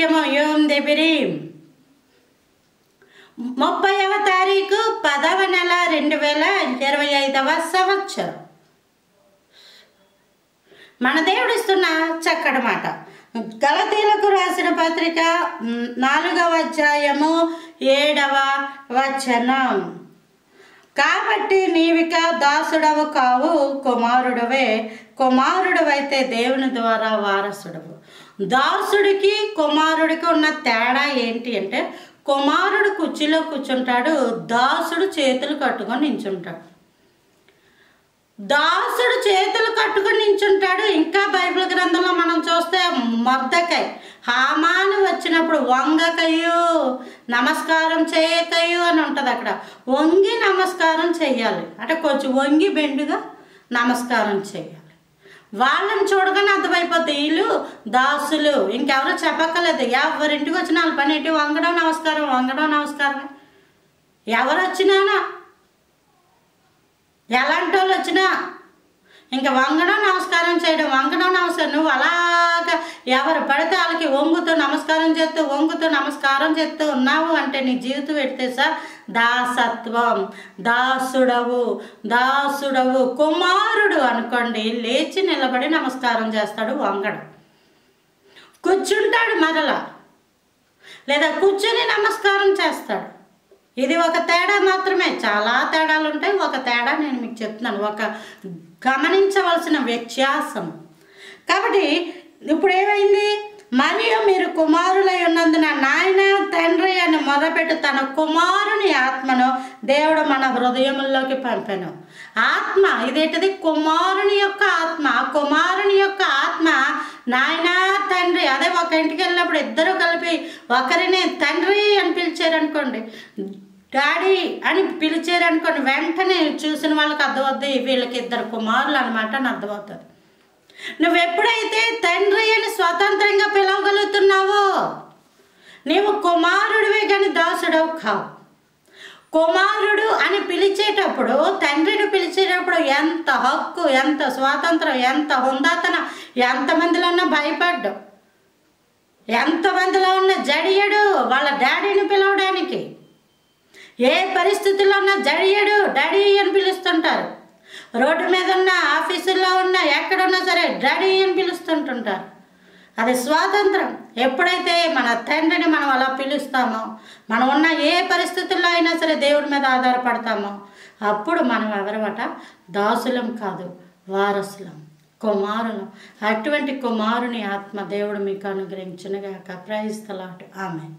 వాక్యము యోం దెబిరీం 30వ తారీఖు 10వ నెల 2025వ సంవత్సరం. మన దేవుడిస్తున్న చక్కటి మాట. గలతీలకు రాసిన పత్రిక 4వ అధ్యాయము 7వ వచనం. కాబట్టి నీవిక దాసుడవు కావు, కుమారుడవే. కుమారుడవైతే దేవుని ద్వారా వారసుడవు. దాసుడికి కుమారుడికి ఉన్న తేడా ఏంటి అంటే, కుమారుడు కుర్చీలో కూర్చుంటాడు, దాసుడు చేతులు కట్టుకొని నించుంటాడు. దాసుడు చేతులు కట్టుకొని నించుంటాడు. ఇంకా బైబిల్ గ్రంథంలో మనం చూస్తే మొర్దెకై హామాను వచ్చినప్పుడు వంగకయు నమస్కారం చేయకయు అని ఉంటుంది. అక్కడ వంగి నమస్కారం చెయ్యాలి అంటే కొంచెం వంగి బెండుగా నమస్కారం చేయాలి. వాళ్ళని చూడగానే అర్థమైపోద్ది వీళ్ళు దాసులు. ఇంకెవరో చెప్పక్కర్లేదు. ఎవరింటికి వచ్చిన వాళ్ళ పని ఏంటి? వంగడం నమస్కారం, వంగడం నమస్కారం. ఎవరు వచ్చినానా, ఎలాంటి వాళ్ళు వచ్చినా ఇంకా వంగడం నమస్కారం చేయడం, వంగడం నమస్కారం. నువ్వు అలాగా ఎవరు పడితే వాళ్ళకి వంగుతూ నమస్కారం చేస్తూ వంగుతూ నమస్కారం చేస్తూ ఉన్నావు అంటే నీ జీవితం పెడితే సార్ దాసత్వం. దాసుడవు దాసుడవు. కుమారుడు అనుకోండి, లేచి నిలబడి నమస్కారం చేస్తాడు, వంగడం. కూర్చుంటాడు మరలా, లేదా కూర్చొని నమస్కారం చేస్తాడు. ఇది ఒక తేడా మాత్రమే. చాలా తేడాలు ఉంటాయి. ఒక తేడా నేను మీకు చెప్తున్నాను, ఒక గమనించవలసిన వ్యత్యాసం. కాబట్టి ఇప్పుడు ఏమైంది? మరియు మీరు కుమారులై ఉన్నందున నాయన తండ్రి అని మొదలుపెట్టి తన కుమారుని ఆత్మను దేవుడు మన హృదయముల్లోకి పంపెను. ఆత్మ ఇదేంటిది? కుమారుని యొక్క ఆత్మ. కుమారుని యొక్క ఆత్మ నాయన తండ్రి. అదే ఒక ఇంటికి వెళ్ళినప్పుడు ఇద్దరు కలిపి ఒకరిని తండ్రి అని పిలిచారనుకోండి, డాడీ అని పిలిచారనుకోండి, వెంటనే చూసిన వాళ్ళకి అర్థమవుద్ది వీళ్ళకి ఇద్దరు కుమారులు అనమాట అని అర్థమవుతుంది. నువ్వు ఎప్పుడైతే తండ్రి అని స్వతంత్రంగా పిలవగలుగుతున్నావో నీవు కుమారుడివే కానీ దాసుడవు కావు. కుమారుడు అని పిలిచేటప్పుడు, తండ్రిని పిలిచేటప్పుడు ఎంత హక్కు, ఎంత స్వాతంత్రం, ఎంత హుందాతనం. ఎంతమందిలో ఉన్న భయపడ్డు, ఎంతమందిలో ఉన్న జడియడు వాళ్ళ డాడీని పిలవడానికి. ఏ పరిస్థితుల్లో ఉన్న జడియడు డాడీ అని పిలుస్తుంటారు. రోడ్డు మీద ఉన్న, ఆఫీసుల్లో ఉన్న, ఎక్కడున్నా సరే డాడీ అని పిలుస్తుంటుంటారు. అది స్వాతంత్రం. ఎప్పుడైతే మన తండ్రిని మనం అలా పిలుస్తామో, మనం ఉన్న ఏ పరిస్థితుల్లో అయినా సరే దేవుడి మీద ఆధారపడతామో, అప్పుడు మనం ఎవరమట? దాసులం కాదు, వారసులం, కుమారులం. అటువంటి కుమారుని ఆత్మ దేవుడు మీకు అనుగ్రహించునుగాక. Praise the lord. ఆమేన్.